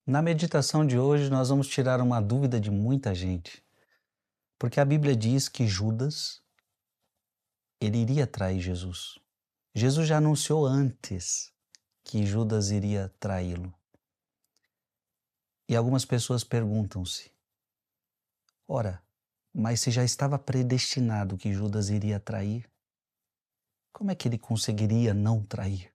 Na meditação de hoje, nós vamos tirar uma dúvida de muita gente, porque a Bíblia diz que Judas, ele iria trair Jesus. Jesus já anunciou antes que Judas iria traí-lo. E algumas pessoas perguntam-se: ora, mas se já estava predestinado que Judas iria trair, como é que ele conseguiria não trair?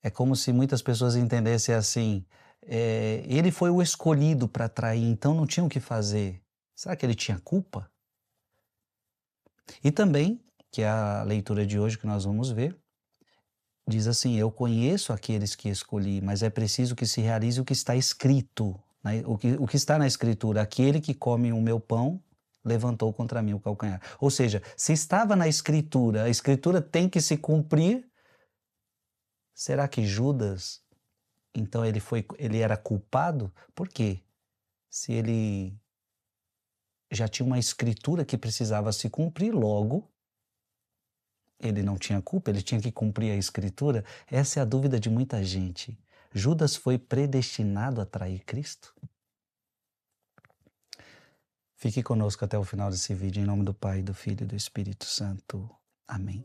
É como se muitas pessoas entendessem assim: ele foi o escolhido para trair, então não tinha o que fazer. Será que ele tinha culpa? E também, que é a leitura de hoje que nós vamos ver, diz assim: eu conheço aqueles que escolhi, mas é preciso que se realize o que está escrito, né? O que está na escritura: aquele que come o meu pão levantou contra mim o calcanhar. Ou seja, se estava na escritura, a escritura tem que se cumprir. Será que Judas, então ele era culpado? Por quê? Se ele já tinha uma escritura que precisava se cumprir, logo ele não tinha culpa, ele tinha que cumprir a escritura? Essa é a dúvida de muita gente. Judas foi predestinado a trair Cristo? Fique conosco até o final desse vídeo, em nome do Pai, do Filho e do Espírito Santo. Amém.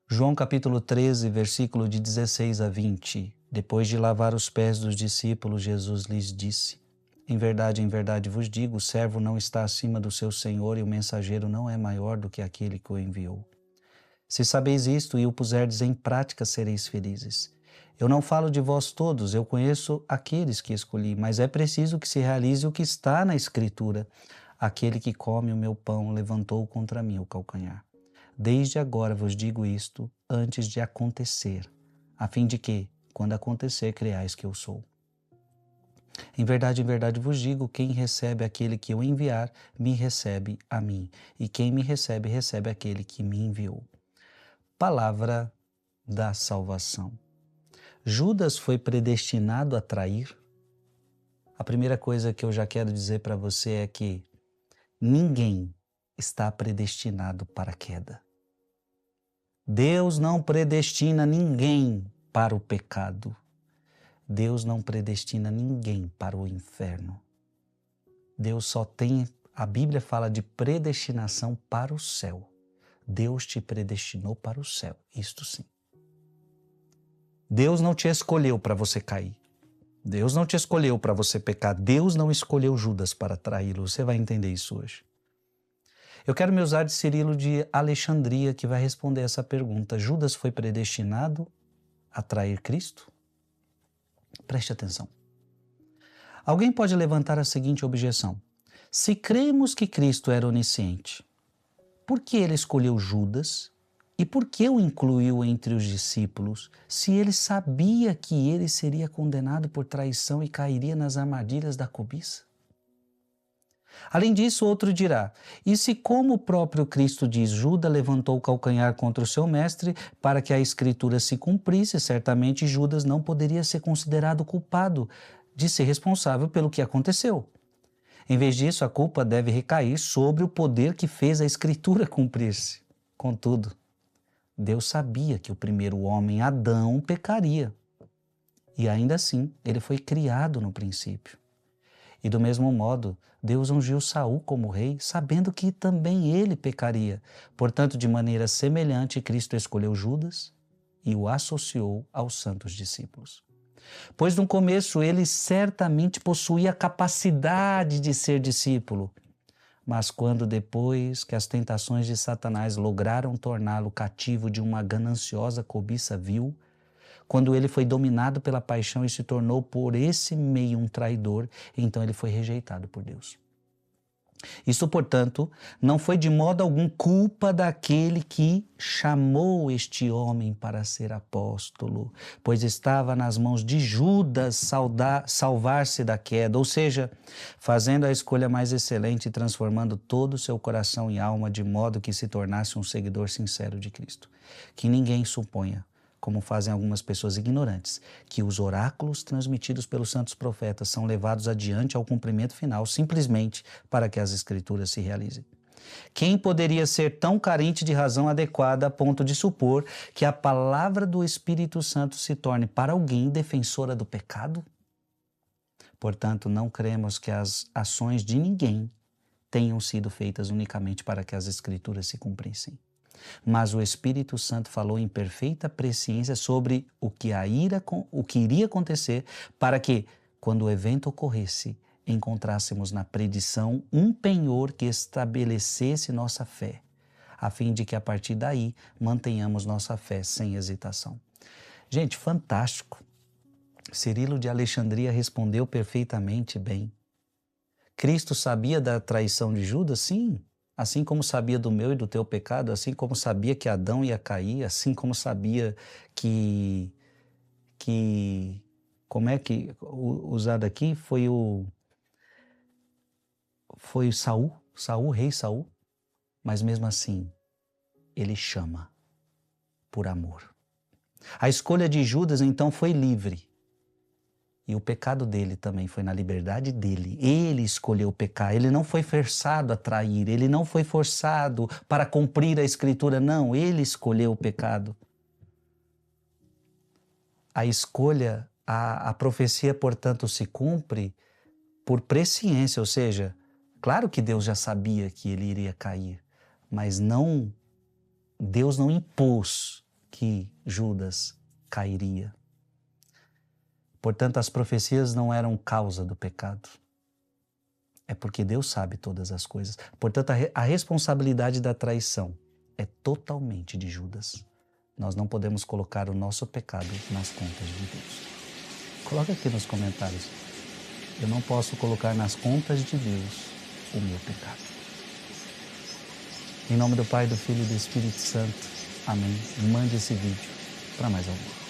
João capítulo 13, versículo de 16 a 20. Depois de lavar os pés dos discípulos, Jesus lhes disse: em verdade vos digo, o servo não está acima do seu senhor e o mensageiro não é maior do que aquele que o enviou. Se sabeis isto e o puserdes em prática, sereis felizes. Eu não falo de vós todos, eu conheço aqueles que escolhi, mas é preciso que se realize o que está na Escritura. Aquele que come o meu pão levantou contra mim o calcanhar. Desde agora vos digo isto antes de acontecer, a fim de que, quando acontecer, creais que eu sou. Em verdade vos digo, quem recebe aquele que eu enviar, me recebe a mim, e quem me recebe, recebe aquele que me enviou. Palavra da salvação. Judas foi predestinado a trair? A primeira coisa que eu já quero dizer para você é que ninguém está predestinado para a queda. Deus não predestina ninguém para o pecado. Deus não predestina ninguém para o inferno. Deus só tem, a Bíblia fala de predestinação para o céu. Deus te predestinou para o céu, isto sim. Deus não te escolheu para você cair. Deus não te escolheu para você pecar. Deus não escolheu Judas para traí-lo. Você vai entender isso hoje. Eu quero me usar de Cirilo de Alexandria, que vai responder essa pergunta. Judas foi predestinado a trair Cristo? Preste atenção. Alguém pode levantar a seguinte objeção: se cremos que Cristo era onisciente, por que ele escolheu Judas e por que o incluiu entre os discípulos, se ele sabia que ele seria condenado por traição e cairia nas armadilhas da cobiça? Além disso, outro dirá: e se, como o próprio Cristo diz, Judas levantou o calcanhar contra o seu mestre para que a escritura se cumprisse, certamente Judas não poderia ser considerado culpado de ser responsável pelo que aconteceu. Em vez disso, a culpa deve recair sobre o poder que fez a escritura cumprir-se. Contudo, Deus sabia que o primeiro homem, Adão, pecaria. E ainda assim, ele foi criado no princípio. E do mesmo modo, Deus ungiu Saul como rei, sabendo que também ele pecaria. Portanto, de maneira semelhante, Cristo escolheu Judas e o associou aos santos discípulos. Pois no começo ele certamente possuía a capacidade de ser discípulo, mas quando depois que as tentações de Satanás lograram torná-lo cativo de uma gananciosa cobiça vil, quando ele foi dominado pela paixão e se tornou por esse meio um traidor, então ele foi rejeitado por Deus. Isso, portanto, não foi de modo algum culpa daquele que chamou este homem para ser apóstolo, pois estava nas mãos de Judas salvar-se da queda, ou seja, fazendo a escolha mais excelente e transformando todo o seu coração e alma de modo que se tornasse um seguidor sincero de Cristo. Que ninguém suponha, como fazem algumas pessoas ignorantes, que os oráculos transmitidos pelos santos profetas são levados adiante ao cumprimento final simplesmente para que as escrituras se realizem. Quem poderia ser tão carente de razão adequada a ponto de supor que a palavra do Espírito Santo se torne para alguém defensora do pecado? Portanto, não cremos que as ações de ninguém tenham sido feitas unicamente para que as Escrituras se cumprissem. Mas o Espírito Santo falou em perfeita presciência sobre o que iria acontecer para que, quando o evento ocorresse, encontrássemos na predição um penhor que estabelecesse nossa fé, a fim de que a partir daí mantenhamos nossa fé sem hesitação. Gente, fantástico! Cirilo de Alexandria respondeu perfeitamente bem. Cristo sabia da traição de Judas? Sim. Assim como sabia do meu e do teu pecado, assim como sabia que Adão ia cair, assim como sabia que como é que usado aqui foi o Saul, rei Saul, mas mesmo assim ele chama por amor. A escolha de Judas então foi livre. E o pecado dele também foi na liberdade dele. Ele escolheu pecar, ele não foi forçado a trair, ele não foi forçado para cumprir a Escritura, não, ele escolheu o pecado. A escolha, a profecia, portanto, se cumpre por presciência, ou seja, claro que Deus já sabia que ele iria cair, mas Deus não impôs que Judas cairia. Portanto, as profecias não eram causa do pecado. É porque Deus sabe todas as coisas. Portanto, a responsabilidade da traição é totalmente de Judas. Nós não podemos colocar o nosso pecado nas contas de Deus. Coloca aqui nos comentários. Eu não posso colocar nas contas de Deus o meu pecado. Em nome do Pai, do Filho e do Espírito Santo. Amém. Mande esse vídeo para mais alguém.